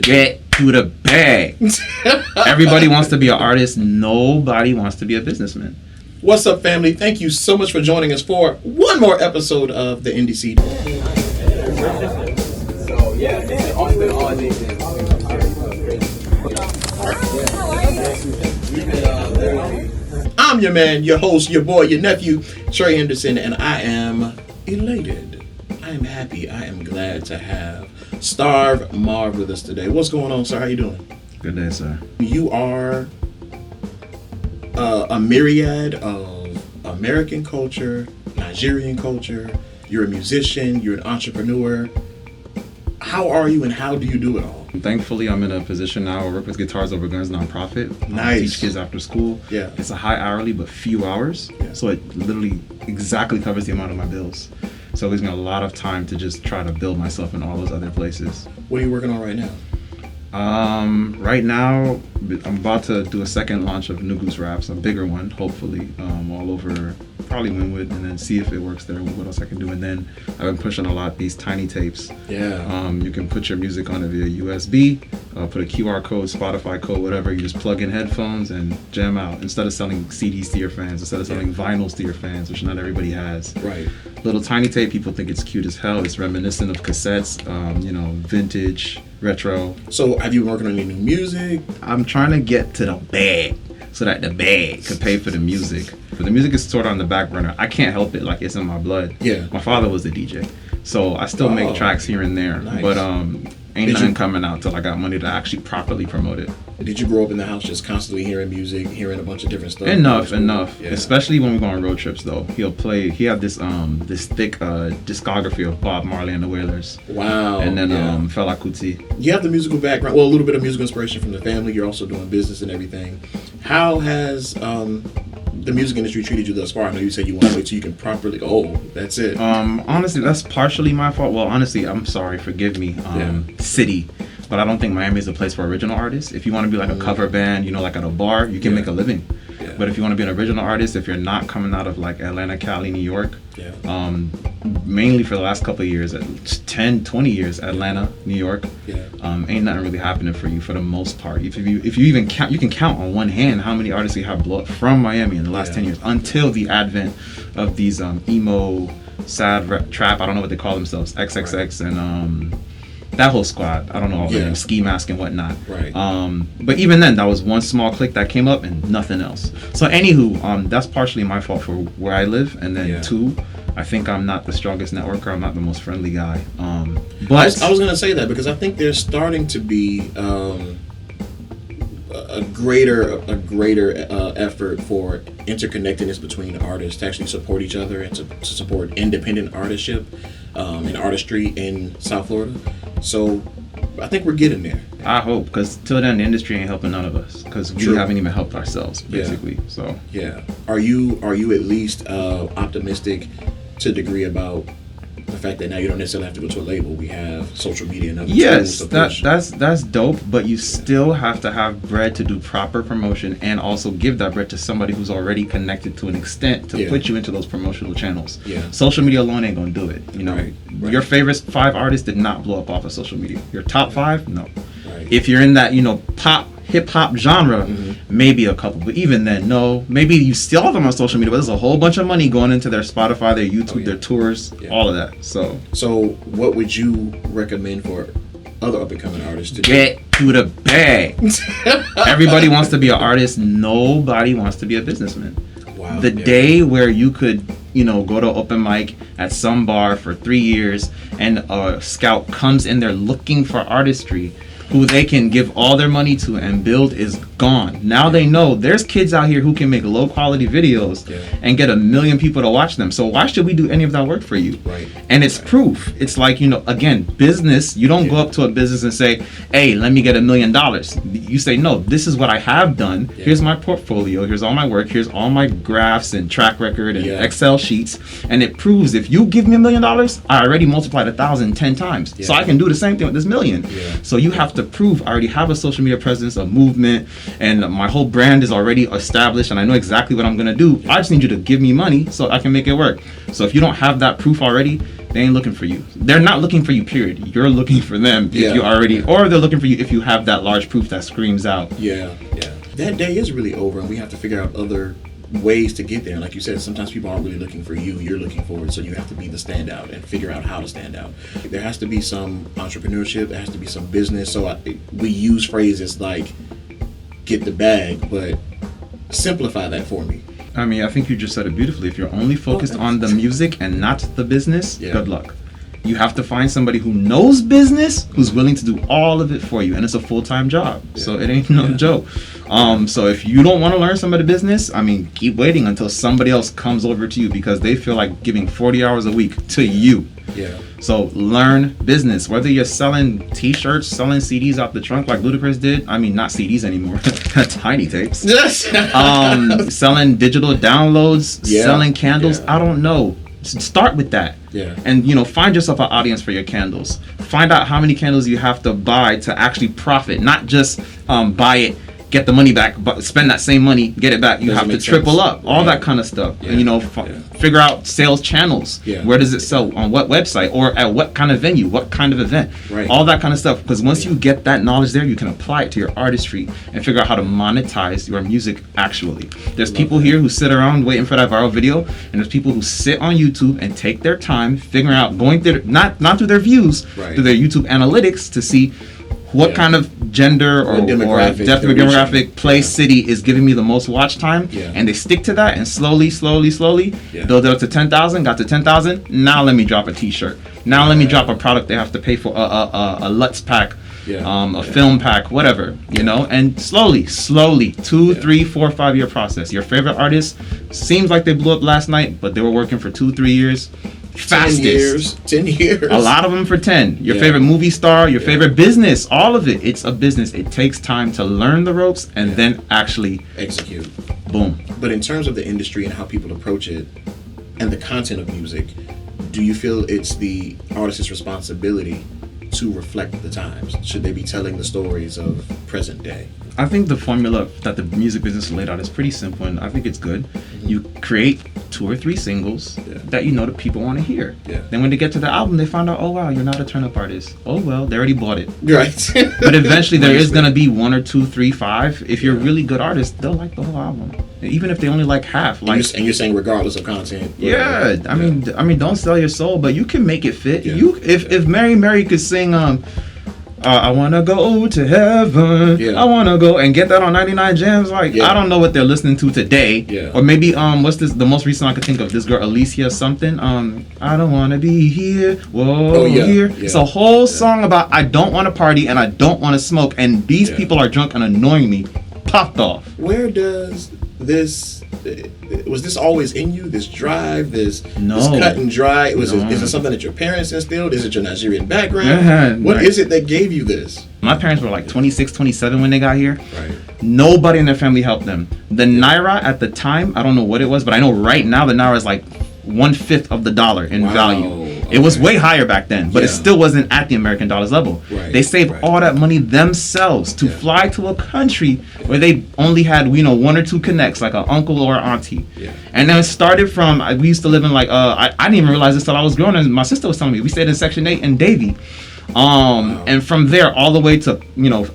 Get to the bag. Everybody wants to be an artist. Nobody wants to be a businessman. What's up, family? Thank you so much for joining us for one more episode of the NDC. So yeah, it's been all day. I'm your man, your host, your boy, your nephew, Tre Henderson, and I am elated. I am happy. I am glad to have Starve Marve with us today. What's going on, sir? How you doing? Good day, sir. You are a myriad of American culture, Nigerian culture. You're a musician. You're an entrepreneur. How are you, and how do you do it all? Thankfully, I'm in a position now. I work with Guitars Over Guns nonprofit. Nice. Teach kids after school. Yeah. It's a high hourly but few hours. Yeah. So it literally exactly covers the amount of my bills. So it gives me a lot of time to just try to build myself in all those other places. What are you working on right now? Right now, I'm about to do a second launch of New Goose Raps, a bigger one, hopefully, all over probably Wynwood, and then see if it works there, what else I can do. And then I've been pushing a lot these tiny tapes. Yeah. You can put your music on it via USB, put a QR code, Spotify code, whatever. You just plug in headphones and jam out. Instead of selling CDs to your fans, instead of selling vinyls to your fans, which not everybody has. Right. Little tiny tape, people think it's cute as hell. It's reminiscent of cassettes, vintage, retro. So have you been working on any new music? I'm trying to get to the bag so that the bag could pay for the music. But the music is sort of on the back burner. I can't help it, like it's in my blood. Yeah. My father was a DJ, so I still make tracks here and there. Nice. But ain't nothing coming out till I got money to actually properly promote it. Did you grow up in the house just constantly hearing music, hearing a bunch of different stuff? Enough. Yeah. Especially when we go on road trips, though. He had this thick discography of Bob Marley and the Wailers. Wow. And then Fela Kuti. You have the musical background, well, a little bit of musical inspiration from the family. You're also doing business and everything. How has the music industry treated you thus far? I know you said you want to wait till you can properly go, oh, that's it. Honestly, that's partially my fault. Well, honestly, I'm sorry, forgive me. City. But I don't think Miami is a place for original artists. If you want to be like a cover band, like at a bar, you can make a living. Yeah. But if you want to be an original artist, if you're not coming out of like Atlanta, Cali, New York, mainly for the last couple of years, 10, 20 years, Atlanta, New York, ain't nothing really happening for you for the most part. If you even count, you can count on one hand how many artists we have blow up from Miami in the last 10 years until the advent of these emo, sad trap, I don't know what they call themselves, XXX and that whole squad. I don't know all the names, Ski Mask and whatnot. Right. But even then, that was one small clique that came up and nothing else. So anywho, that's partially my fault for where I live. And then two, I think I'm not the strongest networker. I'm not the most friendly guy. But I was going to say that because I think there's starting to be a greater effort for interconnectedness between artists to actually support each other and to support independent artistship and artistry in South Florida. So I think we're getting there. I hope, because till then the industry ain't helping none of us, because we haven't even helped ourselves basically. So are you at least optimistic to a degree about the fact that now you don't necessarily have to go to a label? We have social media and other tools to push. that's dope, but you still have to have bread to do proper promotion and also give that bread to somebody who's already connected to an extent to put you into those promotional channels. Social media alone ain't gonna do it. Right. Your favorite 5 artists did not blow up off of social media. Your top 5, no. If you're in that pop hip hop genre, maybe a couple, but even then, no. Maybe you still have them on social media, but there's a whole bunch of money going into their Spotify, their YouTube, their tours, all of that. So what would you recommend for other up and coming artists to get to the bag? Everybody wants to be an artist. Nobody wants to be a businessman. Wow. The day where you could, go to open mic at some bar for 3 years and a scout comes in there looking for artistry, who they can give all their money to and build, is gone. Now they know there's kids out here who can make low quality videos and get 1 million people to watch them. So why should we do any of that work for you? Right. And it's proof. It's like, again, business, you don't go up to a business and say, hey, let me get $1 million. You say, no, this is what I have done. Here's my portfolio. Here's all my work. Here's all my graphs and track record and Excel sheets. And it proves if you give me $1 million, I already multiplied 1,000 10 times. So I can do the same thing with this million. So you have to prove I already have a social media presence, a movement, and my whole brand is already established and I know exactly what I'm gonna do. I just need you to give me money so I can make it work. So if you don't have that proof already, They ain't looking for you. They're not looking for you, period. You're looking for them if you already, or they're looking for you if you have that large proof that screams out. Yeah. That day is really over, and we have to figure out other ways to get there. Like you said, sometimes people aren't really looking for you, you're looking for it, so you have to be the standout and figure out how to stand out. There has to be some entrepreneurship, there has to be some business. So we use phrases like get the bag, but simplify that for me. I mean, I think you just said it beautifully. If you're only focused on the music and not the business, good luck. You have to find somebody who knows business, who's willing to do all of it for you, and it's a full-time job. So it ain't no joke. So if you don't want to learn some of the business, I mean, keep waiting until somebody else comes over to you because they feel like giving 40 hours a week to you. So learn business. Whether you're selling t-shirts, selling CDs out the trunk like Ludacris did. I mean, not CDs anymore. Tiny tapes. Selling digital downloads, selling candles. I don't know. Start with that. And find yourself an audience for your candles. Find out how many candles you have to buy to actually profit, not just buy it, get the money back, but spend that same money, get it back. You have to triple up, all that kind of stuff. And figure out sales channels. Where does it sell, on what website, or at what kind of venue, what kind of event, all that kind of stuff. Because once you get that knowledge there, you can apply it to your artistry and figure out how to monetize your music actually. There's people here who sit around waiting for that viral video, and there's people who sit on YouTube and take their time figuring out, going through, not through their views, through their YouTube analytics to see what kind of gender or demographic, place, city is giving me the most watch time, and they stick to that, and slowly build it up to 10,000. Got to 10,000. Now let me drop a T-shirt. Now let me drop a product they have to pay for, a Lutz pack, a film pack, whatever, and slowly, 2, 3, 4, 5 year process. Your favorite artist seems like they blew up last night, but they were working for 2-3 years. Fastest. 10 years. A lot of them for 10. Your favorite movie star, your favorite business, all of it. It's a business. It takes time to learn the ropes and then actually execute. Boom. But in terms of the industry and how people approach it and the content of music, do you feel it's the artist's responsibility to reflect the times? Should they be telling the stories of present day? I think the formula that the music business laid out is pretty simple, and I think it's good. You create 2 or 3 singles that the people want to hear. Then when they get to the album, they find out, oh wow, you're not a turn-up artist. Oh well, they already bought it. But eventually there is going to be 1 or 2, 3, 5. If you're a really good artist, they'll like the whole album, even if they only like half. And you're saying regardless of content. I mean, don't sell your soul, but you can make it fit. If Mary could sing I wanna go to heaven. I wanna go and get that on 99 Jams. I don't know what they're listening to today. Or maybe what's this? The most recent I could think of. This girl Alicia something. I don't wanna be here. Whoa, here. It's a whole song about I don't want to party and I don't want to smoke, and these people are drunk and annoying me. Popped off. Where does this? Was this always in you? This drive, this cut and dry? Is it something that your parents instilled? Is it your Nigerian background? What is it that gave you this? My parents were like 26, 27 when they got here. Nobody in their family helped them. The Naira at the time, I don't know what it was, but I know right now the Naira is like 1/5 of the dollar in value. It was way higher back then, but it still wasn't at the American dollar's level. They saved all that money themselves to fly to a country where they only had 1 or 2 connects, like an uncle or auntie. And then it started from, we used to live in I didn't even realize this till I was growing, and my sister was telling me, we stayed in Section 8 in Davie. And from there all the way to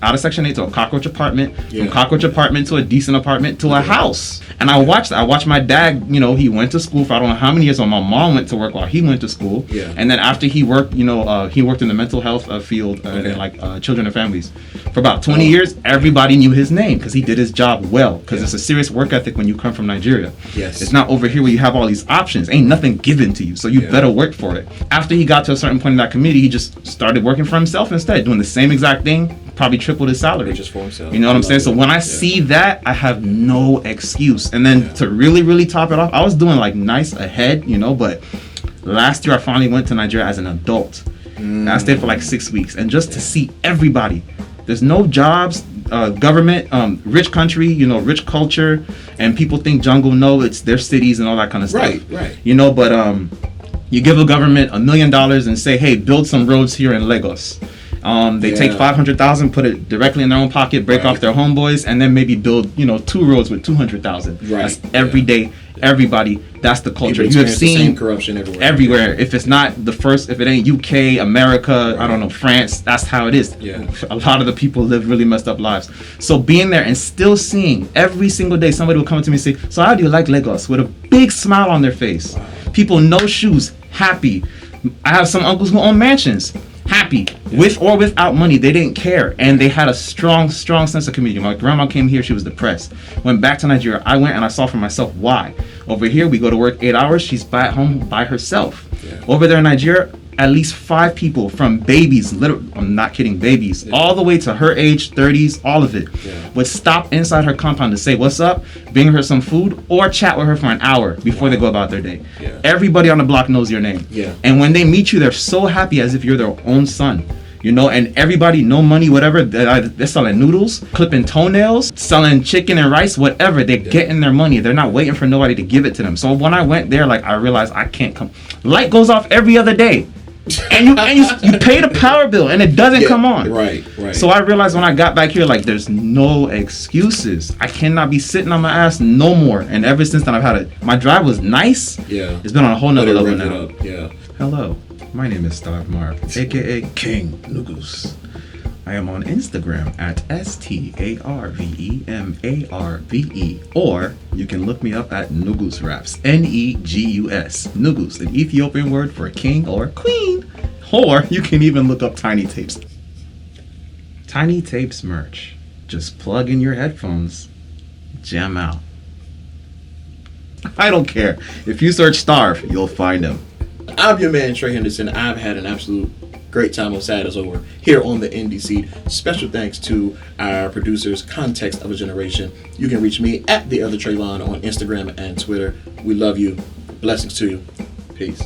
out of Section 8 to a cockroach apartment, from cockroach apartment to a decent apartment to a house. And I watched my dad, he went to school for I don't know how many years, while my mom went to work while he went to school. And then after he worked, he worked in the mental health field and children and families for about 20 years. Everybody knew his name because he did his job well, because it's a serious work ethic when you come from Nigeria. It's not over here where you have all these options. Ain't nothing given to you, so you better work for it. After he got to a certain point in that community, he just started working for himself instead, doing the same exact thing, probably tripled his salary. Just for himself. You know what I'm saying? So when I see that, I have no excuse. And then to really top it off, I was doing nice ahead, but last year I finally went to Nigeria as an adult. And I stayed for 6 weeks, and just to see everybody. There's no jobs, government, rich country, rich culture, and people think jungle. No, it's their cities and all that kind of stuff. Right. But you give a government $1 million and say, hey, build some roads here in Lagos. They take 500,000, put it directly in their own pocket, break off their homeboys, and then maybe build 2 roads with 200,000. Right. That's every day. Everybody, that's the culture. You have seen the same corruption everywhere. If it's not the first, if it ain't UK, America, I don't know, France, that's how it is. Yeah. A lot of the people live really messed up lives. So being there and still seeing every single day, somebody will come to me and say, so how do you like Lagos? With a big smile on their face. Wow. People, no shoes, happy. I have some uncles who own mansions. Happy, with or without money, they didn't care, and they had a strong sense of community. My grandma came here, she was depressed. Went back to Nigeria, I went and I saw for myself why. Over here, we go to work 8 hours, she's at home by herself. Yeah. Over there in Nigeria, at least 5 people, from babies, I'm not kidding, babies, all the way to her age, 30s, all of it, would stop inside her compound to say what's up, bring her some food, or chat with her for an hour before they go about their day. Yeah. Everybody on the block knows your name. Yeah. And when they meet you, they're so happy as if you're their own son. You know, and everybody, no money, whatever, they're selling noodles, clipping toenails, selling chicken and rice, whatever. They're getting their money. They're not waiting for nobody to give it to them. So when I went there, like, I realized I can't come. Light goes off every other day. And you pay the power bill and it doesn't come on. Right. So I realized when I got back here, like, there's no excuses. I cannot be sitting on my ass no more. And ever since then, I've had my drive was nice. Yeah. It's been on a whole nother level now. Yeah. Hello, my name is Starve Marve, aka King Nugus. I am on Instagram at StarveMarve, or you can look me up at Nugus Raps, Negus. Nugus, an Ethiopian word for king or queen. Or you can even look up Tiny Tapes. Tiny Tapes merch. Just plug in your headphones, jam out. I don't care. If you search Starve, you'll find him. I'm your man, Tre Henderson. I've had an absolute great time on Saturdays over here on the NDC. Special thanks to our producers, Context of a Generation. You can reach me at The Other Trayvon on Instagram and Twitter. We love you. Blessings to you. Peace.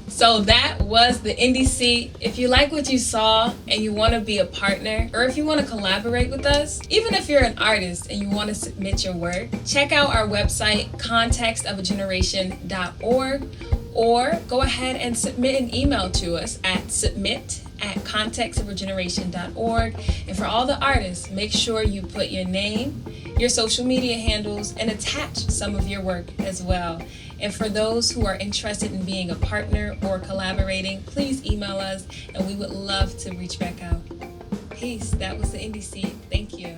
So that was the NDC. If you like what you saw and you want to be a partner, or if you want to collaborate with us, even if you're an artist and you want to submit your work, check out our website, contextofageneration.org, or go ahead and submit an email to us at submit@contextofageneration.org. And for all the artists, make sure you put your name, your social media handles, and attach some of your work as well. And for those who are interested in being a partner or collaborating, please email us and we would love to reach back out. Peace. That was the NDC. Thank you.